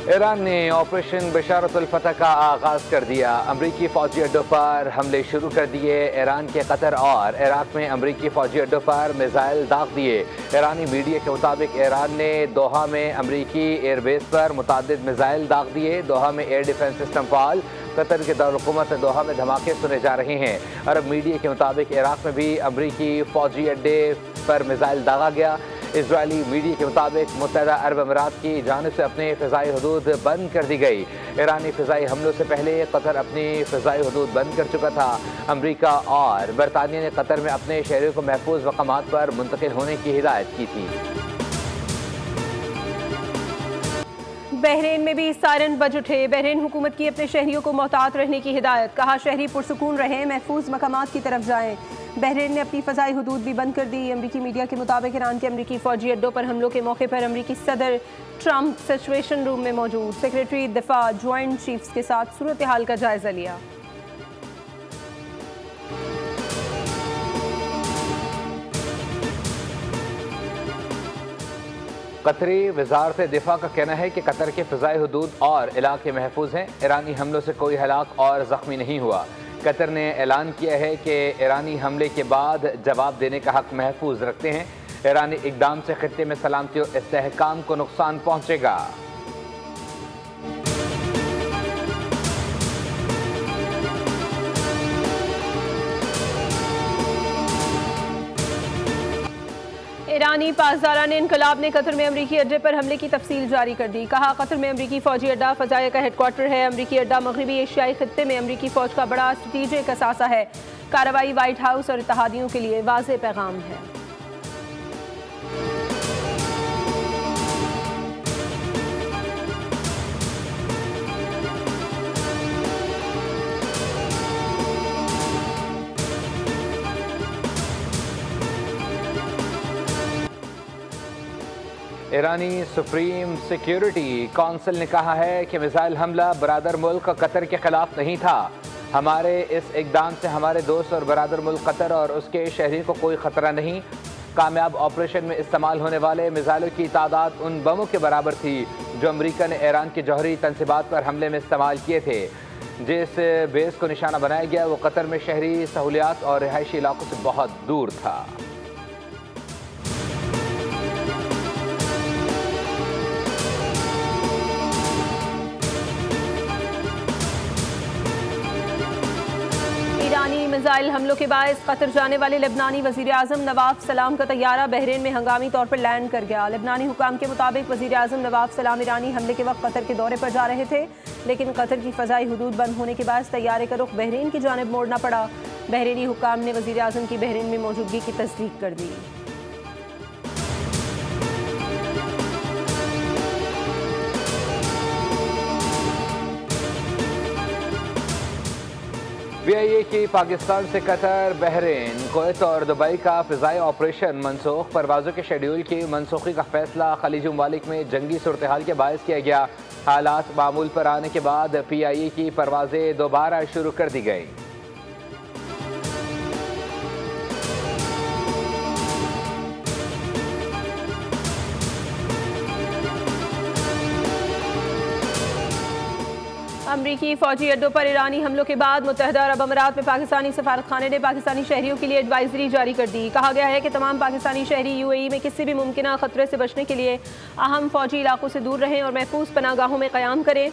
Iran ने operation बशारतुल फतह का आगाज कर दिया। अमरीकी फौजी अड्डों पर हमले शुरू कर दिए। ईरान के कतर और इराक में अमरीकी फौजी अड्डों पर मिसाइल दाग दिए। ईरानी मीडिया के मुताबिक ईरान ने दोहा में अमरीकी एयरबेस पर मुतादिद मिसाइल दाग दिए। दोहा में एयर डिफेंस सिस्टम फाल। कतर के दारुल दोहा में धमाके सुने जा रहे हैं। अरब मीडिया के मुताबिक इराक में भी अमरीकी फौजी अड्डे पर मिसाइल दागा गया। इजरायली मीडिया के मुताबिक मुत्तहदा अरब अमीरात की जानिब से अपने फ़िज़ाई हदूद बंद कर दी गई। ईरानी फ़िज़ाई हमलों से पहले कतर अपनी फ़िज़ाई हदूद बंद कर चुका था। अमरीका और बरतानिया ने कतर में अपने शहरियों को महफूज मकामात पर मुंतकिल होने की हिदायत की थी। बहरीन में भी सायरन बज उठे। बहरीन हुकूमत की अपने शहरियों को मोहतात रहने की हिदायत। कहा शहरी पुरसुकून रहें, महफूज मकामात की तरफ जाएं। बहरीन ने अपनी फ़ज़ाई हदूद भी बंद कर दी। अमरीकी मीडिया के मुताबिक ईरान के अमरीकी फ़ौजी अड्डों पर हमलों के मौके पर अमरीकी सदर ट्रंप सिचुएशन रूम में मौजूद सेक्रेटरी दिफा ज्वाइंट चीफ्स के साथ सूरत हाल का जायजा लिया। कतरी वजारत दिफा का कहना है कि कतर के फ़िज़ाई हदूद और इलाके महफूज हैं। ईरानी हमलों से कोई हलाक और ज़ख्मी नहीं हुआ। कतर ने ऐलान किया है कि ईरानी हमले के बाद जवाब देने का हक महफूज रखते हैं। ईरानी इकदाम से खित्ते में सलामती और इस्तेहकाम को नुकसान पहुंचेगा। ईरानी पासदारान इनकलाब ने कतर में अमरीकी अड्डे पर हमले की तफसील जारी कर दी। कहा कतर में अमरीकी फौजी अड्डा फ़ज़ाया का हेडक्वार्टर है। अमरीकी अड्डा मगरबी एशियाई खित्ते में अमरीकी फ़ौज का बड़ा स्ट्रेटेजिक असासा है। कार्रवाई वाइट हाउस और इत्तेहादियों के लिए वाज़ेह पैगाम है। ईरानी सुप्रीम सिक्योरिटी काउंसिल ने कहा है कि मिसाइल हमला बरादर मुल्क कतर के खिलाफ नहीं था। हमारे इस इकदाम से हमारे दोस्त और बरादर मुल्क कतर और उसके शहरियों को कोई खतरा नहीं। कामयाब ऑपरेशन में इस्तेमाल होने वाले मिसाइलों की तादाद उन बमों के बराबर थी जो अमरीका ने ईरान के जौहरी तनसीबात पर हमले में इस्तेमाल किए थे। जिस बेस को निशाना बनाया गया वो कतर में शहरी सहूलियात और रिहायशी इलाकों से बहुत दूर था। ईरानी मिसाइल हमलों के बायस कतर जाने वाले लेबनानी वज़ीर आज़म नवाफ सलाम का तैयारा बहरीन में हंगामी तौर पर लैंड कर गया। लेबनानी हुकाम के मुताबिक वज़ीर आज़म नवाफ सलाम ईरानी हमले के वक्त कतर के दौरे पर जा रहे थे, लेकिन कतर की फ़ज़ाई हदूद बंद होने के बाद तैयारे का रुख बहरीन की जानिब मोड़ना पड़ा। बहरीनी हुकाम ने वज़ीर आज़म की बहरीन में मौजूदगी की तस्दीक कर दी। BIA की पाकिस्तान से कतर, बहरीन, कुवैत और दुबई का फ़िज़ाई ऑपरेशन मनसूख। परवाज़ों के शेड्यूल की मनसूखी का फैसला खलीज ममालिक में जंगी सूरत हाल के बायस किया गया। हालात मामूल पर आने के बाद PIA की परवाज़ें दोबारा शुरू कर दी गई। अमरीकी फौजी अड्डों पर ईरानी हमलों के बाद मुत्तहदा अरब अमीरात में पाकिस्तानी सफारतखाने ने पाकिस्तानी शहरियों के लिए एडवाइजरी जारी कर दी। कहा गया है कि तमाम पाकिस्तानी शहरी UAE में किसी भी मुमकिन खतरे से बचने के लिए अहम फौजी इलाकों से दूर रहें और महफूज पनाहगाहों में क़याम करें।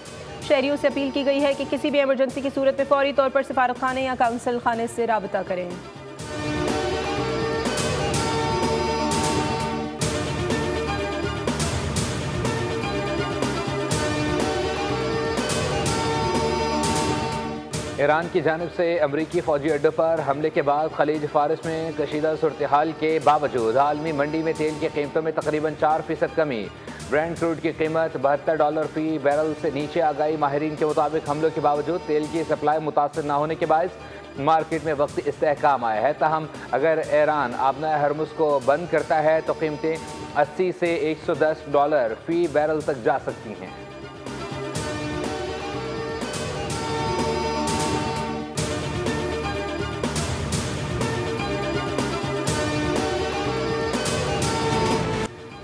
शहरियों से अपील की गई है कि किसी भी एमरजेंसी की सूरत में फौरी तौर पर सफारतखाने या काउंसिल खाने से राबता करें। ईरान की जानिब से अमरीकी फौजी अड्डों पर हमले के बाद खलीज फारिस में कशीदा सूरत हाल के बावजूद आलमी मंडी में तेल की कीमतों में तकरीबन 4% कमी। ब्रेंट क्रूड की कीमत $72 फी बैरल से नीचे आ गई। माहिरीन के मुताबिक हमलों के बावजूद तेल की सप्लाई मुतासर न होने के बायस मार्केट में वक्ती इस्तेहकाम आया है। ताहम अगर ईरान आबना हरमुज को बंद करता है तो कीमतें $80 से $110 फी बैरल तक जा सकती हैं।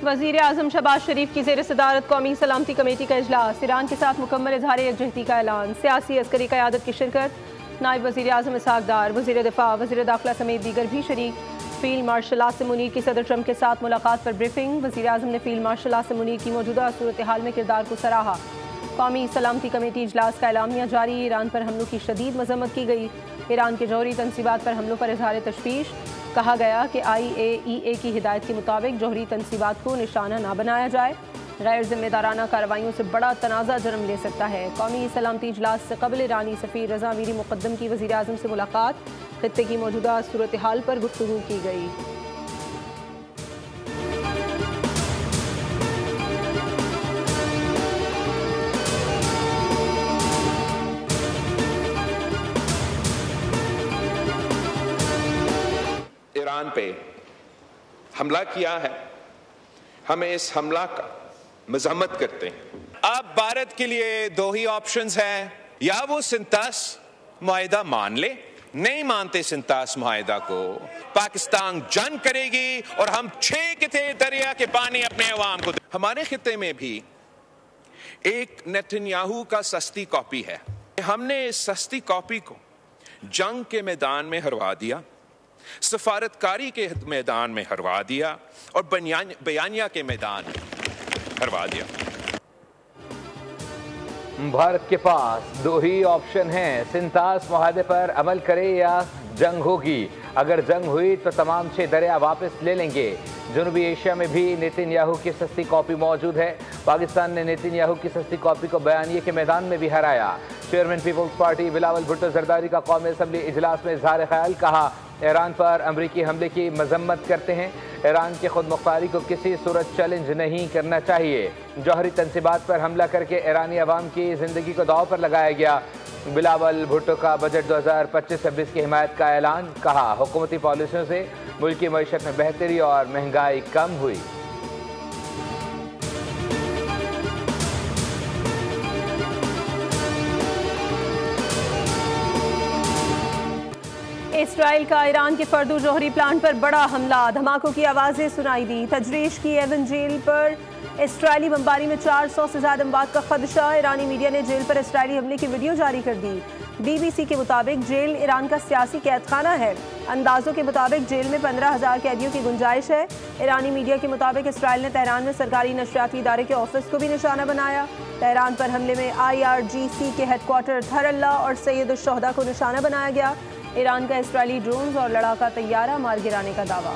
वज़ीर आज़म शहबाज शरीफ की ज़ेर सदारत कौमी सलामती कमेटी का इजलास। ईरान के साथ मुकम्मल इज़हार यकजहती का ऐलान। सियासी अस्करी क़यादत की शिरकत। नायब वज़ीर आज़म इसहाक़ डार, वज़ीर दिफ़ा, वज़ीर दाखिला समेत दीगर भी शरीक। फ़ील्ड मार्शल आसिम मुनीर की सदर ट्रंप के साथ मुलाकात पर ब्रीफिंग। वज़ीर आज़म ने फ़ील्ड मार्शल आसिम मुनीर की मौजूदा सूरत हाल में किरदार को सराहा। कौमी सलामती कमेटी इजलास का एलामिया जारी। ईरान पर हमलों की शदीद मज़म्मत की गई। ईरान के जौहरी तनसीबात पर हमलों पर इज़हार तशवीश। कहा गया कि IAEA की हिदायत के मुताबिक जौहरी तनसीबात को निशाना ना बनाया जाए। गैर जिम्मेदाराना कार्रवाइयों से बड़ा तनाज़ा जन्म ले सकता है। कौमी सलामती इजलास से कबल ईरानी सफ़ीर रज़ा मीरी मुक़द्दम की वज़ीर आज़म से मुलाकात। खित्ते की मौजूदा सूरत हाल पर गुफ्तगू की गई। ईरान पे हमला किया है, हमें इस हमला का मजम्मत करते हैं। अब भारत के लिए दो ही ऑप्शंस हैं, या वो सिंतास मुआहिदा मान ले, नहीं मानते सिंतास मुआहिदा को, पाकिस्तान जंग करेगी और हम 6 किते दरिया के पानी अपने अवाम को। हमारे खिते में भी एक नेतन्याहू का सस्ती कॉपी है। हमने इस सस्ती कॉपी को जंग के मैदान में हरवा दिया, सफारतकारी के मैदान में हरवा दिया और बयानिया के मैदान में हरवा दिया। भारत के पास दो ही ऑप्शन हैं, सिंतास मुआहदे पर अमल करे या जंग होगी। अगर जंग हुई तो तमाम 6 दरिया वापस ले लेंगे। जनूबी एशिया में भी नेतन्याहू की सस्ती कॉपी मौजूद है। पाकिस्तान ने नेतन्याहू की सस्ती कॉपी को बयानिए के मैदान में भी हराया। चेयरमैन पीपल्स पार्टी बिलावल भुट्टो जरदारी का कौमी असम्बली इजलास में इजहार ख्याल। कहा, ईरान पर अमरीकी हमले की मजम्मत करते हैं। ईरान की खुद मुख्तारी को किसी सूरत चैलेंज नहीं करना चाहिए। जौहरी तनसीबात पर हमला करके ईरानी अवाम की जिंदगी को दाव पर लगाया गया। बिलावल भुट्टो का बजट 2025-26 की हिमायत का ऐलान। कहा, हुकूमती पॉलिसियों से मुल्क की मईशत में बेहतरी और महंगाई कम हुई। इसराइल का ईरान के फर्दो जौहरी प्लांट पर बड़ा हमला। धमाकों की आवाज़ें सुनाई दी। तजरीश की एवन जेल पर इसराइली बमबारी में 400 से ज़्यादा अमवात का खदशा। ईरानी मीडिया ने जेल पर इसराइली हमले की वीडियो जारी कर दी। BBC के मुताबिक जेल ईरान का सियासी कैदखाना है। अंदाजों के मुताबिक जेल में 15,000 कैदियों की गुंजाइश है। ईरानी मीडिया के मुताबिक इसराइल ने तेहरान में सरकारी नशरियाती इदारे के ऑफिस को भी निशाना बनाया। तेहरान पर हमले में IRGC के हेडक्वार्टर थरल्ला और सैयद उश-शुहदा को निशाना बनाया गया। ईरान का इसराइली ड्रोन्स और लड़ाका तैयारा मार गिराने का दावा।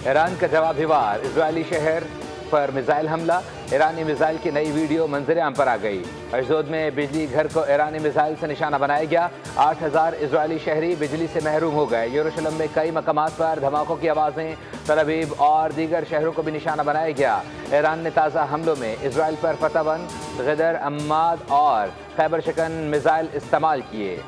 ईरान का जवाबी वार। इजरायली शहर पर मिसाइल हमला। ईरानी मिसाइल की नई वीडियो मंजर आम पर आ गई। अशदोद में बिजली घर को ईरानी मिसाइल से निशाना बनाया गया। 8,000 इजरायली शहरी बिजली से महरूम हो गए। यरूशलेम में कई मकामात पर धमाकों की आवाज़ें। तल अवीव और दीगर शहरों को भी निशाना बनाया गया। ईरान ने ताज़ा हमलों में इसराइल पर फतवन, गदर, अम्माद और खैबर शिकन मिसाइल इस्तेमाल किए।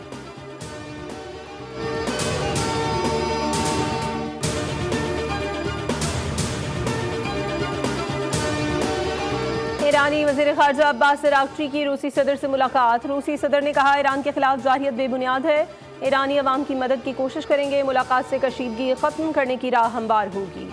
ईरानी वज़ीर ख़ारजा अब्बास अराग़ची की रूसी सदर से मुलाकात। रूसी सदर ने कहा, ईरान के खिलाफ जाहियत बेबुनियाद है। ईरानी अवाम की मदद की कोशिश करेंगे। मुलाकात से कशीदगी ख़त्म करने की राह हमवार होगी।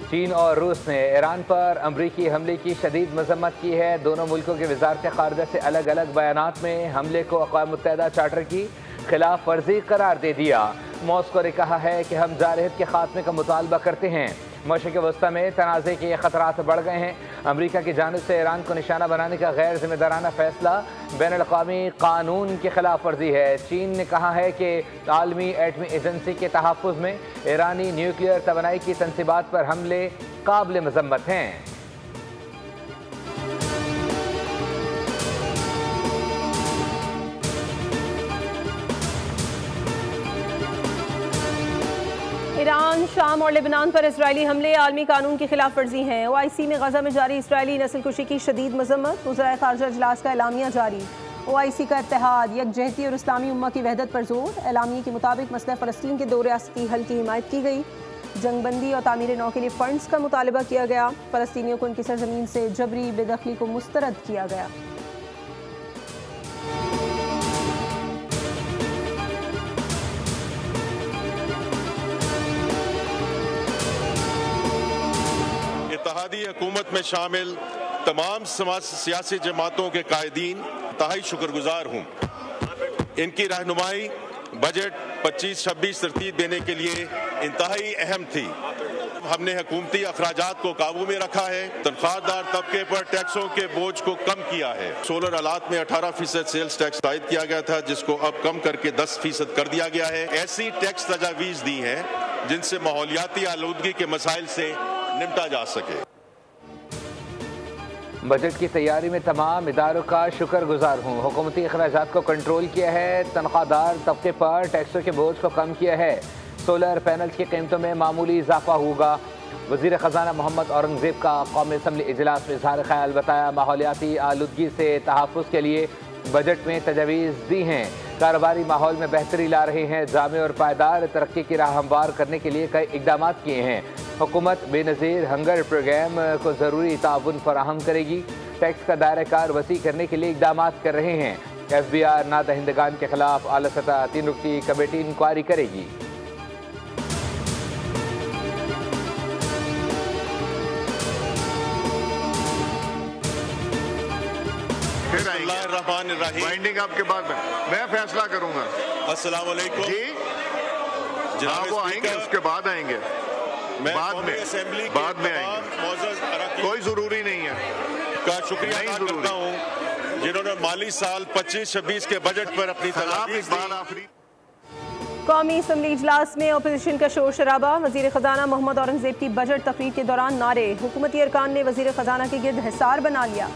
चीन और रूस ने ईरान पर अमरीकी हमले की शदीद मजम्मत की है। दोनों मुल्कों के वजारत ख़ारजा से अलग अलग बयानात में हमले को अक़वाम मुत्तहिदा चार्टर की खिलाफ वर्जी करार दे दिया। मॉस्को ने कहा है कि हम जारहियत के खात्मे का मुतालबा करते हैं। मशरिक़ वस्ता में तनाज़े के ख़तरात बढ़ गए हैं। अमरीका की जानिब से ईरान को निशाना बनाने का गैर जिम्मेदाराना फैसला बैनुल-अक़वामी कानून की खिलाफ वर्जी है। चीन ने कहा है कि आलमी एटमी एजेंसी के तहफ़्फ़ुज़ में ईरानी न्यूक्लियर तवानाई की तनसीबात पर हमले काबिल मज़म्मत हैं। ईरान शाम और लेबनान पर इजरायली हमले आलमी कानून की खिलाफ वर्जी हैं। OIC में गजा में जारी इजरायली नस्लकुशी की शदीद मजम्मत। वज़राए ख़ारजा इजलास का एलामिया जारी। OIC का इत्तेहाद, यकजहती और इस्लामी उम्मा की वहदत पर जोर। एलामिया के मुताबिक मसला फ़लस्तीन के दो रियासती हल की हिमायत की गई। जंगबंदी और तामीर नौ के लिए फ़ंड्स का मुतालबा किया गया। फ़लस्तीनियों को उनकी सरजमीन से जबरी बेदखली को मुस्तरद किया गया। इत्तेहादी हुकूमत में शामिल तमाम सियासी जमातों के कायदीन इंतहाई शुक्रगुजार हूँ। इनकी रहनुमाई बजट 25-26 तरतीब देने के लिए इंतहाई अहम थी। हमने हुकूमती अखराजात को काबू में रखा है, तनख्वाहदार तबके पर टैक्सों के बोझ को कम किया है। सोलर आलात में 18% सेल्स टैक्स आयद किया गया था, जिसको अब कम करके 10% कर दिया गया है। ऐसी टैक्स तजावीज़ दी हैं जिनसे माहौलियाती आलूदगी के मसाइल से निपटा जा सके। बजट की तैयारी में तमाम इदारों का शुक्रगुजार हूँ। हुकूमती अखराजात को कंट्रोल किया है, तनख्वाहदार तबके पर टैक्सों के बोझ को कम किया है। सोलर पैनल्स की कीमतों में मामूली इजाफा होगा। वज़ीर ख़जाना मोहम्मद औरंगज़ेब का कौमी असम्बली इजलास में इज़हार ख्याल बताया। माहौलियाती आलूदगी से तहफ़्फ़ुज़ के लिए बजट में तजवीज़ दी हैं। कारोबारी माहौल में बेहतरी ला रहे हैं। जामे और पायदार तरक्की की राह हमवार करने के लिए कई इक़दाम किए हैं। हुकूमत बेनज़ीर हंगर प्रोग्राम को ज़रूरी ताउन फराहम करेगी। टैक्स का दायरा कार वसी करने के लिए इक़दाम कर रहे हैं। FBR नादहिंदगान के खिलाफ आला सतह 3 रुकनी कमेटी इंक्वायरी करेगी। बाइंडिंग आपके बाद में मैं फैसला करूंगा। अस्सलाम वालेकुम जी, वो आएंगे, उसके बाद आएंगे, बाद में आएंगे। कोई जरूरी नहीं है। का शुक्रिया अदा करता हूँ जिन्होंने माली साल 25-26 के बजट पर अपनी कौमी असम्बली इजलास में अपोजिशन का शोर शराबा। वज़ीर ख़जाना मोहम्मद औरंगज़ेब की बजट तकरीर के दौरान नारे। हुकूमती अरकान ने वज़ीर ख़जाना के गिर्द हिसार बना लिया।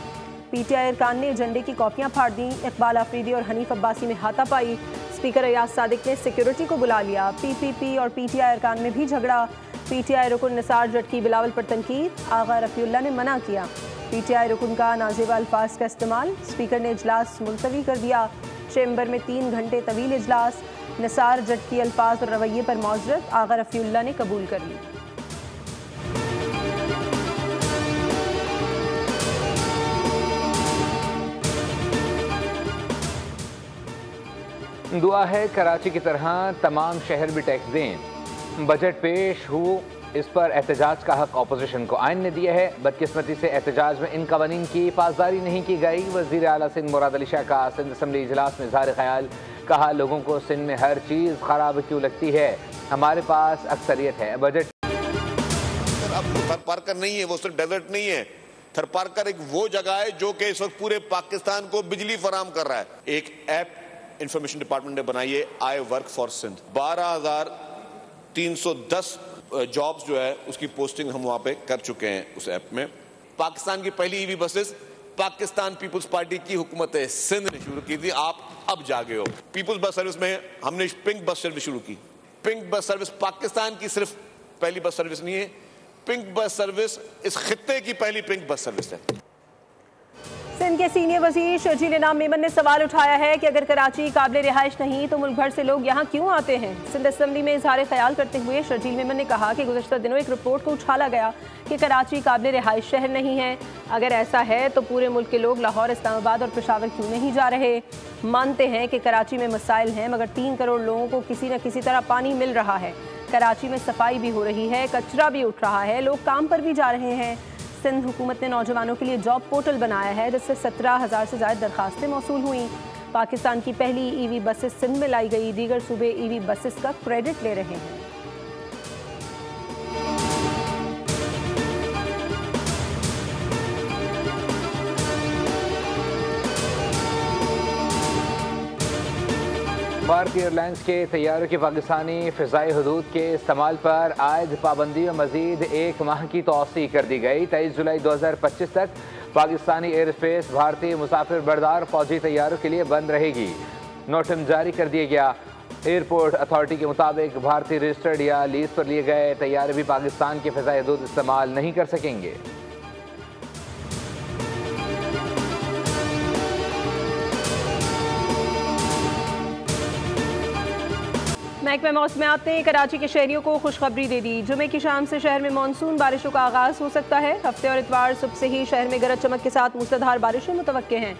PTI अरकान ने एजेंडे की कॉपियां फाड़ दी। इकबाल आफरीदी और हनीफ अब्बासी में हाथापाई। स्पीकर अयाज सादिक ने सिक्योरिटी को बुला लिया। PPP और PTI अरकान में भी झगड़ा। PTI रुकन निसार जटकी बिलावल पर तनकीद। आगा रफ़ीउल्ला ने मना किया। PTI रुकन का नाज़ेबा अल्फाज का इस्तेमाल। स्पीकर ने इजलास मुलतवी कर दिया। चैम्बर में 3 घंटे तवील इजलास। निसार जटकी अल्फाज और रवैये पर मौजरत आगा रफ़ीउल्ला ने कबूल कर ली। दुआ है कराची की तरह तमाम शहर भी टैक्स दें। बजट पेश हो, इस पर एहतजाज का हक अपोजिशन को आइन ने दिया है। बदकिस्मती से एहतजाज में इन कवानीन की पासदारी नहीं की गई। वज़ीर आला सिंध मुराद अली शाह का सिंध असम्बली इजलास में इज़हार ख्याल। कहा, लोगों को सिंध में हर चीज़ खराब क्यों लगती है, हमारे पास अक्सरियत है। बजट अब थरपारकर नहीं है, वो सिर्फ डेजर्ट नहीं है। थरपारकर एक वो जगह है जो कि इस वक्त पूरे पाकिस्तान को बिजली फराम कर रहा है। एक ऐप इंफॉर्मेशन डिपार्टमेंट ने बनाई है, I work for Sindh. 12,310 jobs जो है उसकी पोस्टिंग हम वहां पे कर चुके हैं उस ऐप में। पाकिस्तान की पहली EV बसेस पाकिस्तान पीपुल्स पार्टी की हुकूमत सिंध ने शुरू की थी। आप अब जागे हो। पीपुल्स बस सर्विस में हमने पिंक बस सर्विस शुरू की। पिंक बस सर्विस पाकिस्तान की सिर्फ पहली बस सर्विस नहीं है, पिंक बस सर्विस इस खित्ते की पहली पिंक बस सर्विस है। सिंध के सीनियर वजीर शर्जील इनाम मेमन ने सवाल उठाया है कि अगर कराची काबिल रिहाइश नहीं तो मुल्क भर से लोग यहाँ क्यों आते हैं। सिंध असम्बली में इजहार ख्याल करते हुए शर्जील मेमन ने कहा कि गुज़श्ता दिनों एक रिपोर्ट को उछाला गया कि कराची काबिल रिहाइश शहर नहीं है। अगर ऐसा है तो पूरे मुल्क के लोग लाहौर, इस्लामाबाद और पेशावर क्यों नहीं जा रहे। मानते हैं कि कराची में मसाइल हैं, मगर 3 करोड़ लोगों को किसी न किसी तरह पानी मिल रहा है। कराची में सफाई भी हो रही है, कचरा भी उठ रहा है, लोग काम पर भी जा रहे हैं। सिंध हुकूमत ने नौजवानों के लिए जॉब पोर्टल बनाया है, जिससे 17,000 से ज़्यादा दरखास्तें मौसूल हुई। पाकिस्तान की पहली EV बसेस सिंध में लाई गई। दीगर सूबे EV बसेस का क्रेडिट ले रहे हैं। भारतीय एयरलाइंस के तैयारों की पाकिस्तानी फ़िज़ाई हदूद के इस्तेमाल पर आयद पाबंदी में मज़ीद 1 माह की तौसी कर दी गई। 23 जुलाई 2025 तक पाकिस्तानी एयर स्पेस भारतीय मुसाफिर बरदार फौजी तैयारों के लिए बंद रहेगी। नोटिस जारी कर दिया गया। एयरपोर्ट अथॉरिटी के मुताबिक भारतीय रजिस्टर्ड या लीज पर लिए गए तैयारे भी पाकिस्तान के फ़िज़ाई हदूद इस्तेमाल नहीं कर सकेंगे। महकमा मौसमियात ने कराची के शहरियों को खुशखबरी दे दी। जुमे की शाम से शहर में मानसून बारिशों का आगाज़ हो सकता है। हफ्ते और इतवार सुबह से ही शहर में गरज चमक के साथ मूसलाधार बारिशें मुतवक्के हैं।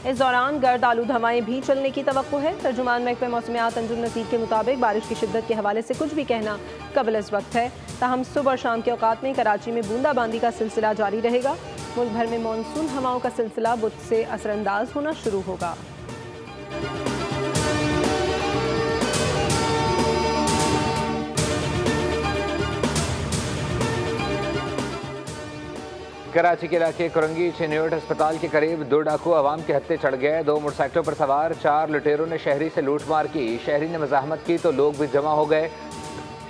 इस दौरान गर्द आलूद हवाएं भी चलने की तवक्को है। तर्जुमान महकमा मौसमियात अंजुम नसीर के मुताबिक बारिश की शिद्दत के हवाले से कुछ भी कहना कबल इस वक्त है। ताहम सुबह और शाम के औकात में कराची में बूंदाबांदी का सिलसिला जारी रहेगा। मुल्क भर में मानसून हवाओं का सिलसिला बुध से असरअंदाज होना शुरू होगा। कराची के इलाके कुरंगी चिन्योट अस्पताल के करीब 2 डाकू अवाम के हत्थे चढ़ गए। 2 मोटरसाइकिलों पर सवार 4 लुटेरों ने शहरी से लूटमार की। शहरी ने मज़ाहमत की तो लोग भी जमा हो गए।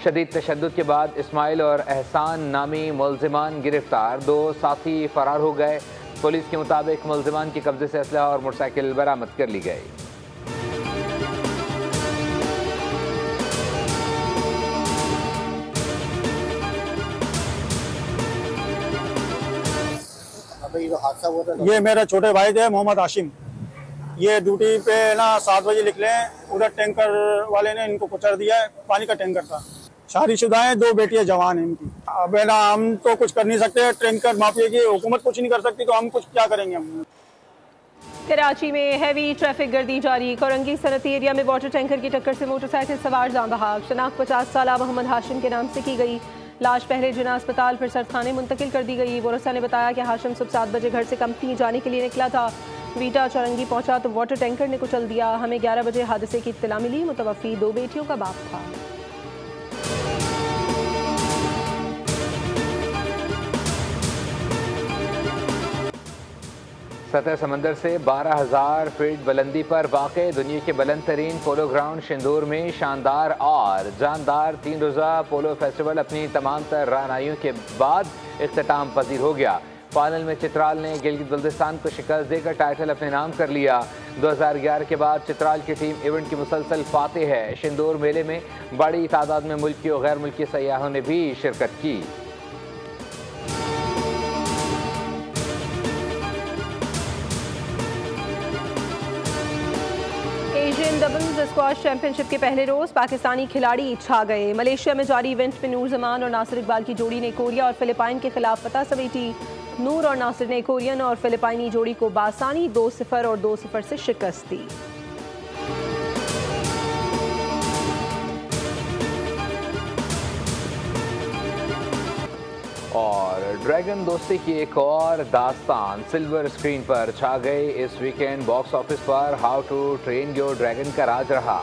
शदीद तशद्दुद के बाद इस्माइल और एहसान नामी मुलजिमान गिरफ्तार, 2 साथी फरार हो गए। पुलिस के मुताबिक मुलजिमान के कब्जे से असलहा और मोटरसाइकिल बरामद कर ली गई। ये मेरे छोटे भाई थे मोहम्मद हाशिम। ये ड्यूटी पे ना 7 बजे निकले हैं। उधर टैंकर वाले ने इनको कुचल दिया है। पानी का टैंकर था। शादीशुदा हैं, 2 बेटियां जवान हैं इनकी। अब है ना हम तो कुछ कर नहीं सकते। टैंकर माफिया की हुकूमत कुछ नहीं कर सकती तो हम कुछ क्या करेंगे। हम कराची में हैवी ट्रैफिक गर्दी जारी। कोरंगी सनती एरिया में वाटर टैंकर की टक्कर से मोटरसाइकिल सवार जान बहाक। शनाख्त 50 साल मोहम्मद हाशिम के नाम से की गई। लाश पहले जिना अस्पताल फिर सरखाने मुंतकिल कर दी गई। वरसा ने बताया कि हाशिम सुबह 7 बजे घर से कंपनी जाने के लिए निकला था। वीटा चौरंगी पहुंचा तो वाटर टैंकर ने कुचल दिया। हमें 11 बजे हादसे की इत्तला मिली। मुतवफ़ी 2 बेटियों का बाप था। सतह समंदर से 12,000 फीट बुलंदी पर वाक़े दुनिया के बुलंद तरीन पोलो ग्राउंड शिंदूर में शानदार और जानदार 3 रोज़ा पोलो फेस्टिवल अपनी तमाम तर रानाइयों के बाद इख्तिताम पजीर हो गया। फाइनल में चित्राल ने गिलगित बल्तिस्तान को शिकस्त देकर टाइटल अपने नाम कर लिया। 2011 के बाद चित्राल की टीम इवेंट की मुसलसल फातेह है। शिंदूर मेले में बड़ी तादाद में मुल्की और गैर मुल्की सयाहों ने भी शिरकत की। एशियन डबल्स स्क्वाश चैंपियनशिप के पहले रोज पाकिस्तानी खिलाड़ी छा गए। मलेशिया में जारी इवेंट में नूर जमान और नासिर इकबाल की जोड़ी ने कोरिया और फिलिपाइन के खिलाफ फतह समेटी। नूर और नासिर ने कोरियन और फिलिपाइनी जोड़ी को बासानी 2-0 और 2-0 से शिकस्त दी। और ड्रैगन दोस्ती की एक और दास्तान सिल्वर स्क्रीन पर छा गई। इस वीकेंड बॉक्स ऑफिस पर How to Train Your Dragon का राज रहा।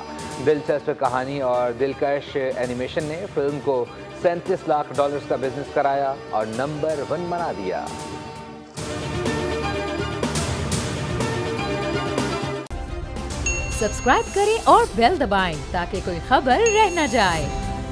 दिलचस्प कहानी और दिलकश एनिमेशन ने फिल्म को $37 लाख का बिजनेस कराया और नंबर 1 बना दिया। सब्सक्राइब करें और बेल दबाएं ताकि कोई खबर रह न जाए।